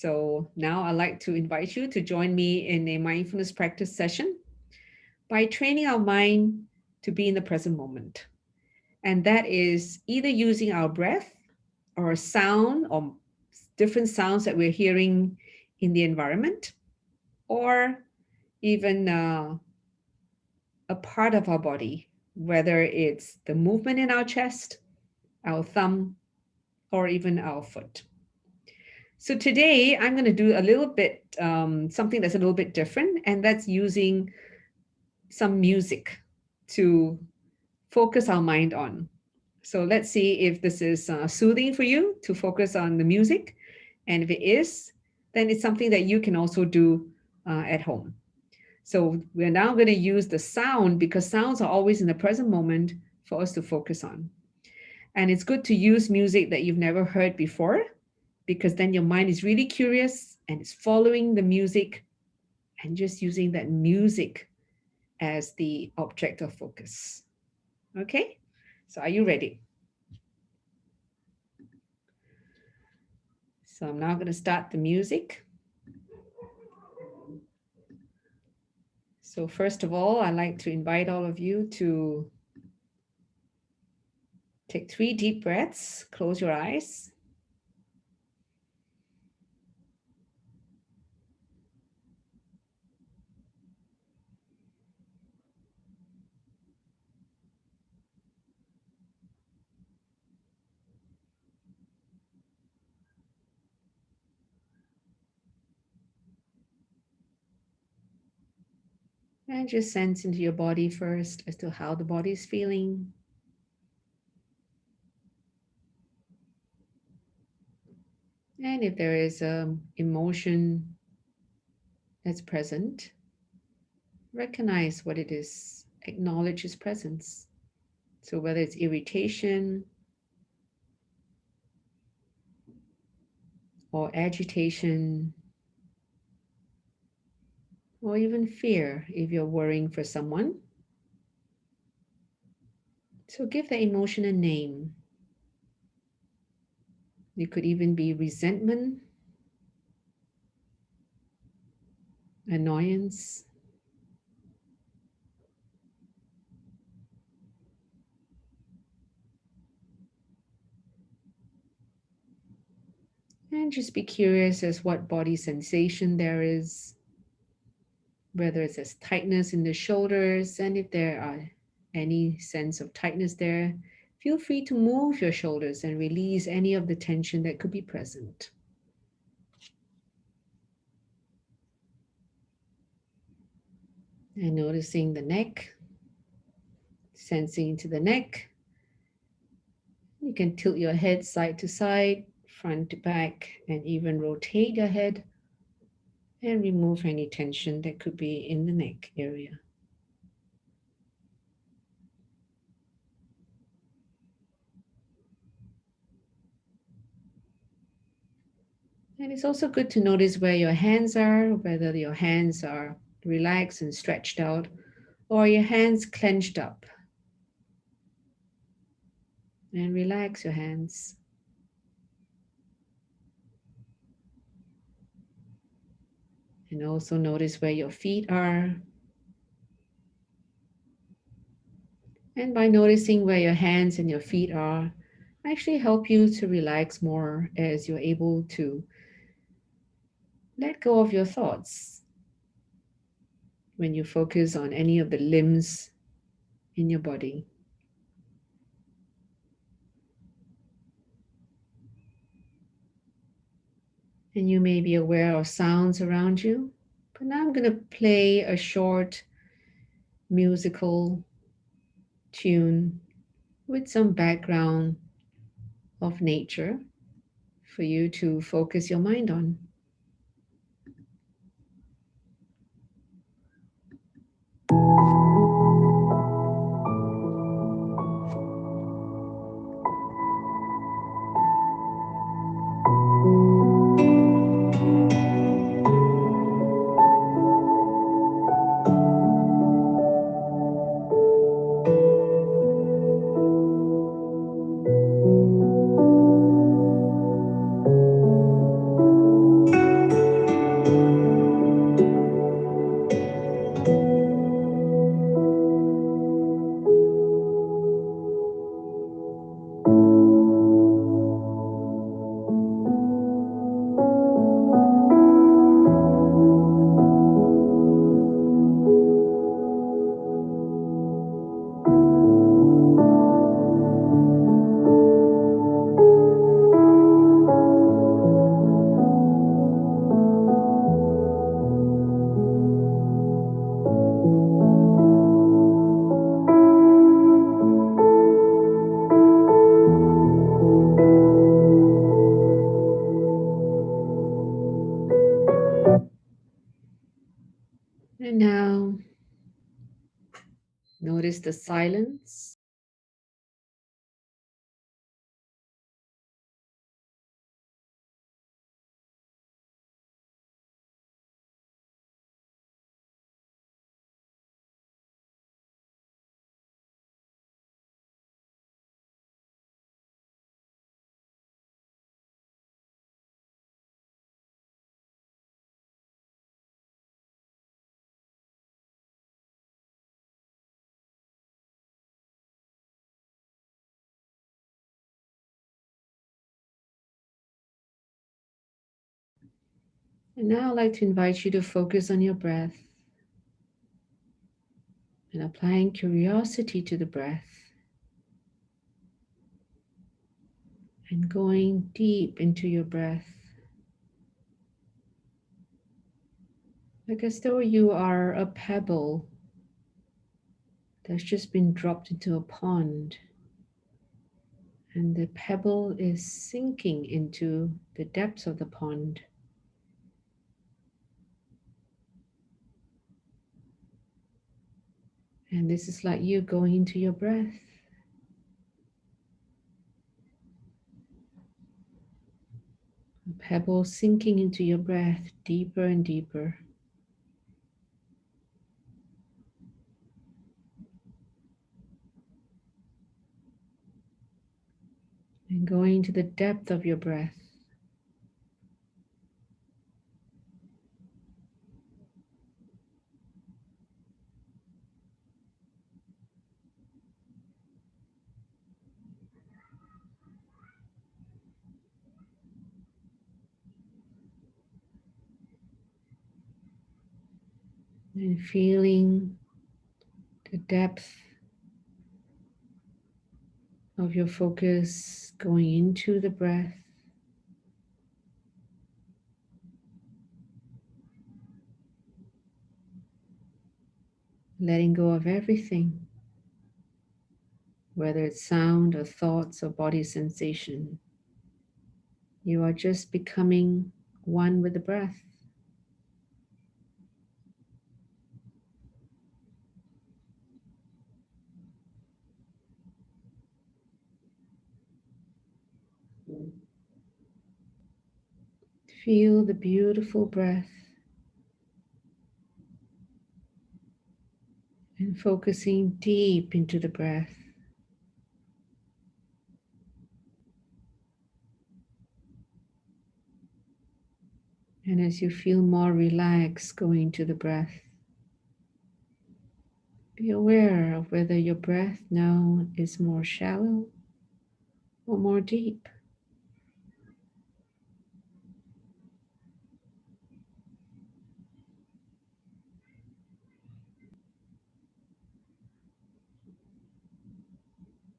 So now I'd like to invite you to join me in a mindfulness practice session by training our mind to be in the present moment. And that is either using our breath or sound or different sounds that we're hearing in the environment, or even a part of our body, whether it's the movement in our chest, our thumb, or even our foot. So today I'm going to do a little bit, something that's a little bit different, and that's using some music to focus our mind on. So let's see if this is soothing for you to focus on the music. And if it is, then it's something that you can also do at home. So we're now going to use the sound because sounds are always in the present moment for us to focus on. And it's good to use music that you've never heard before because then your mind is really curious and it's following the music and just using that music as the object of focus. Okay? So are you ready? So I'm now going to start the music. So first of all, I'd like to invite all of you to take 3 deep breaths, close your eyes. And just sense into your body first as to how the body is feeling. And if there is emotion that's present, recognize what it is, acknowledge its presence. So whether it's irritation or agitation or even fear if you're worrying for someone. So give the emotion a name. It could even be resentment, annoyance, and just be curious as what body sensation there is, whether it's as tightness in the shoulders, and if there are any sense of tightness there, feel free to move your shoulders and release any of the tension that could be present. And noticing the neck, sensing into the neck. You can tilt your head side to side, front to back, and even rotate your head and remove any tension that could be in the neck area. And it's also good to notice where your hands are, whether your hands are relaxed and stretched out, or your hands clenched up. And relax your hands. And also notice where your feet are. And by noticing where your hands and your feet are, actually help you to relax more as you're able to let go of your thoughts when you focus on any of the limbs in your body. And you may be aware of sounds around you, but now I'm going to play a short musical tune with some background of nature for you to focus your mind on. And now notice the silence. And now I'd like to invite you to focus on your breath and applying curiosity to the breath and going deep into your breath, like as though you are a pebble that's just been dropped into a pond, and the pebble is sinking into the depths of the pond. And this is like you going into your breath. A pebble sinking into your breath deeper and deeper. And going to the depth of your breath. And feeling the depth of your focus going into the breath. Letting go of everything, whether it's sound or thoughts or body sensation. You are just becoming one with the breath. Feel the beautiful breath and focusing deep into the breath. And as you feel more relaxed going to the breath, be aware of whether your breath now is more shallow or more deep.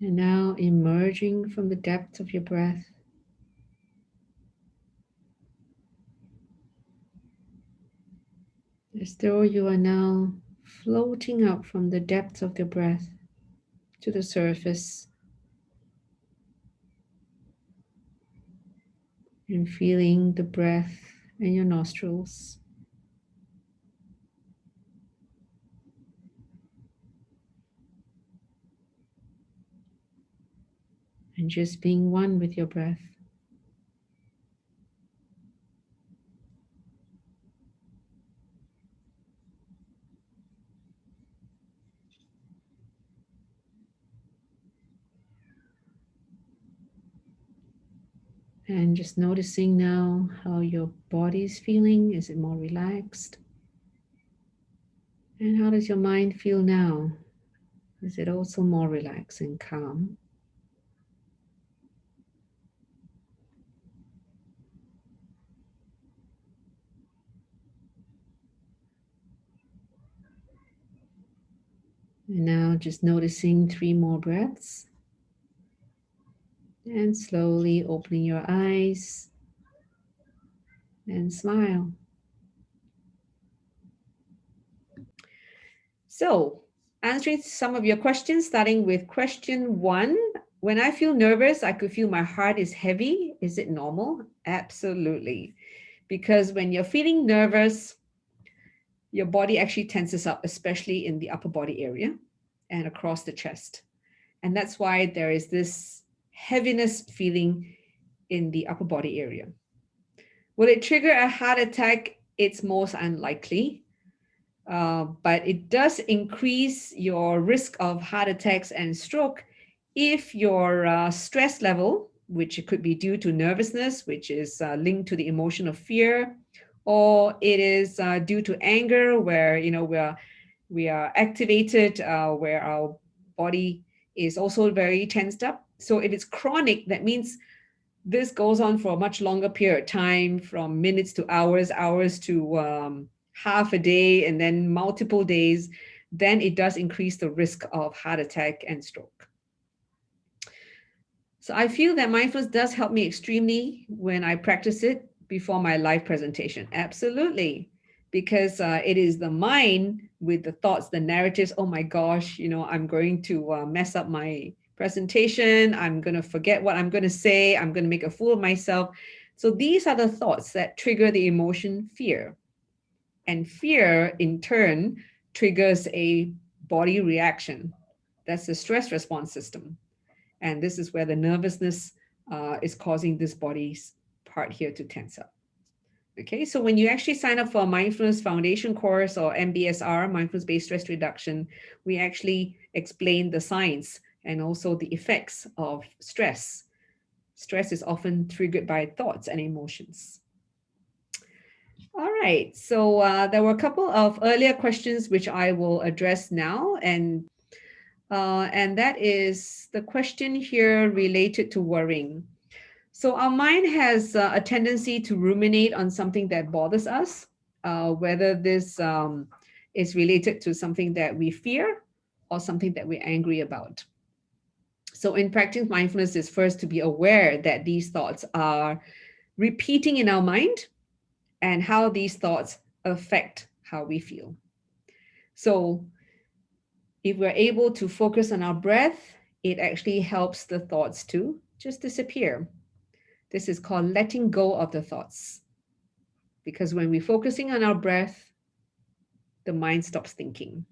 And now emerging from the depth of your breath, as though you are now floating up from the depth of the breath to the surface and feeling the breath in your nostrils. And just being one with your breath. And just noticing now how your body is feeling. Is it more relaxed? And how does your mind feel now? Is it also more relaxed and calm? And now just noticing 3 more breaths. And slowly opening your eyes and smile. So, answering some of your questions, starting with question 1. When I feel nervous, I could feel my heart is heavy. Is it normal? Absolutely. Because when you're feeling nervous, your body actually tenses up, especially in the upper body area and across the chest. And that's why there is this heaviness feeling in the upper body area. Will it trigger a heart attack? It's most unlikely, but it does increase your risk of heart attacks and stroke if your stress level, which could be due to nervousness, which is linked to the emotion of fear, or it is due to anger, where we are activated, where our body is also very tensed up. So if it's chronic, that means this goes on for a much longer period of time, from minutes to hours, hours to half a day, and then multiple days, then it does increase the risk of heart attack and stroke. So I feel that mindfulness does help me extremely when I practice it before my live presentation. Absolutely. Because it is the mind with the thoughts, the narratives. Oh my gosh, I'm going to mess up my presentation. I'm going to forget what I'm going to say. I'm going to make a fool of myself. So these are the thoughts that trigger the emotion fear. And fear, in turn, triggers a body reaction. That's the stress response system. And this is where the nervousness is causing this body's part here to tense up. Okay, so when you actually sign up for a mindfulness foundation course or MBSR, mindfulness based stress reduction, we actually explain the science and also the effects of stress. Stress is often triggered by thoughts and emotions. All right, so there were a couple of earlier questions which I will address now, and that is the question here related to worrying. So our mind has a tendency to ruminate on something that bothers us, whether this is related to something that we fear or something that we're angry about. So in practicing mindfulness is first to be aware that these thoughts are repeating in our mind and how these thoughts affect how we feel. So if we're able to focus on our breath, it actually helps the thoughts to just disappear. This is called letting go of the thoughts. Because when we're focusing on our breath, the mind stops thinking.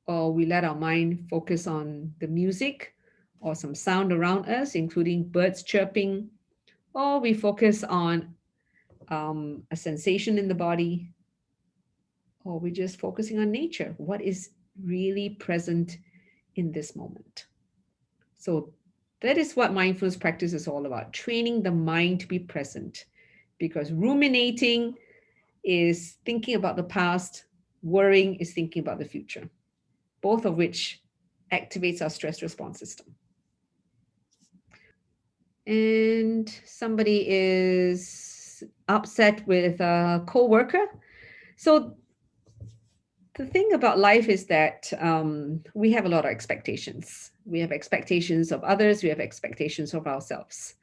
Or we let our mind focus on the music or some sound around us, including birds chirping, or we focus on a sensation in the body, or we're just focusing on nature, what is really present in this moment. So that is what mindfulness practice is all about, training the mind to be present, because ruminating is thinking about the past, worrying is thinking about the future, both of which activates our stress response system. And somebody is upset with a coworker. So the thing about life is that we have a lot of expectations. We have expectations of others, we have expectations of ourselves.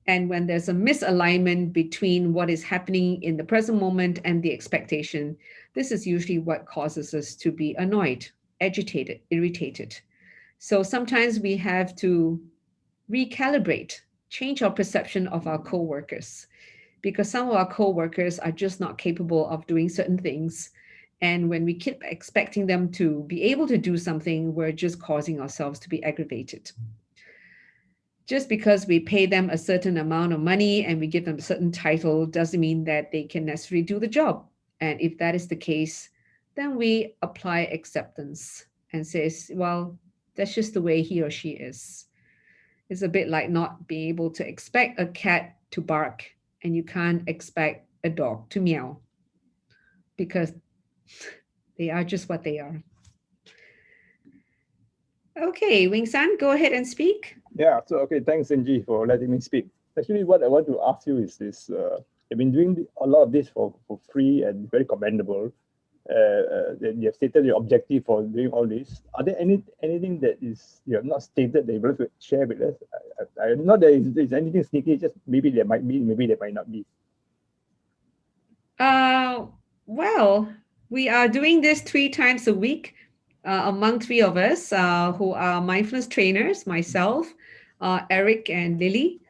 And when there's a misalignment between what is happening in the present moment and the expectation, this is usually what causes us to be annoyed, agitated, irritated. So sometimes we have to recalibrate, change our perception of our coworkers, because some of our coworkers are just not capable of doing certain things. And when we keep expecting them to be able to do something, we're just causing ourselves to be aggravated. Just because we pay them a certain amount of money and we give them a certain title doesn't mean that they can necessarily do the job. And if that is the case, then we apply acceptance and says, well, that's just the way he or she is. It's a bit like not being able to expect a cat to bark and you can't expect a dog to meow, because they are just what they are. Okay, Wing San, go ahead and speak. Yeah, so okay, thanks Angie for letting me speak. Actually, what I want to ask you is this: you've been doing a lot of this for free and very commendable. You have stated your objective for doing all this. Are there anything that is you have not stated that you want to share with us? I not that there's anything sneaky. Just maybe there might be, maybe there might not be. Well, we are doing this 3 times a week among 3 of us who are mindfulness trainers, myself, Eric, and Lily.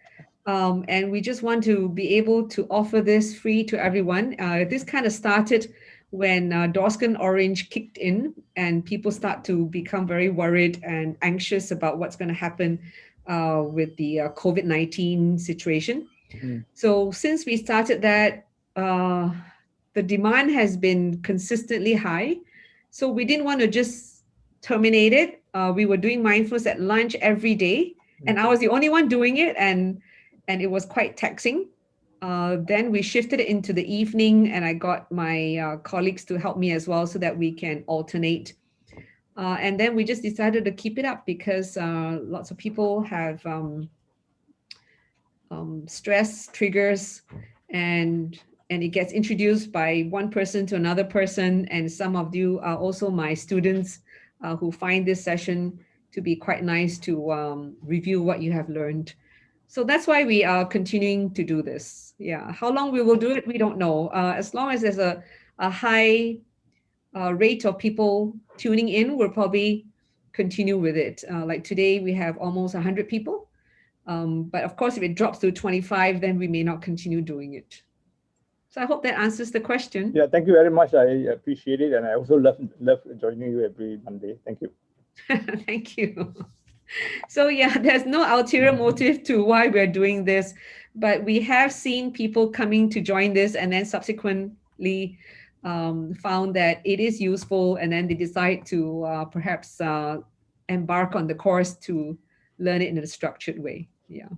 And we just want to be able to offer this free to everyone. This kind of started when Dorskin Orange kicked in and people start to become very worried and anxious about what's going to happen with the COVID-19 situation. Mm. So since we started that, the demand has been consistently high. So we didn't want to just terminate it. We were doing mindfulness at lunch every day, and I was the only one doing it, and it was quite taxing. Then we shifted it into the evening, and I got my colleagues to help me as well so that we can alternate. And then we just decided to keep it up because lots of people have stress triggers, and it gets introduced by one person to another person. And some of you are also my students who find this session to be quite nice to review what you have learned. So that's why we are continuing to do this. Yeah. How long we will do it, we don't know. As long as there's a high rate of people tuning in, we'll probably continue with it. Like today, we have almost 100 people. But of course, if it drops to 25, then we may not continue doing it. So I hope that answers the question. Yeah, thank you very much. I appreciate it, and I also love joining you every Monday. Thank you. Thank you. So yeah, there's no ulterior motive to why we're doing this, but we have seen people coming to join this and then subsequently found that it is useful, and then they decide to perhaps embark on the course to learn it in a structured way. Yeah.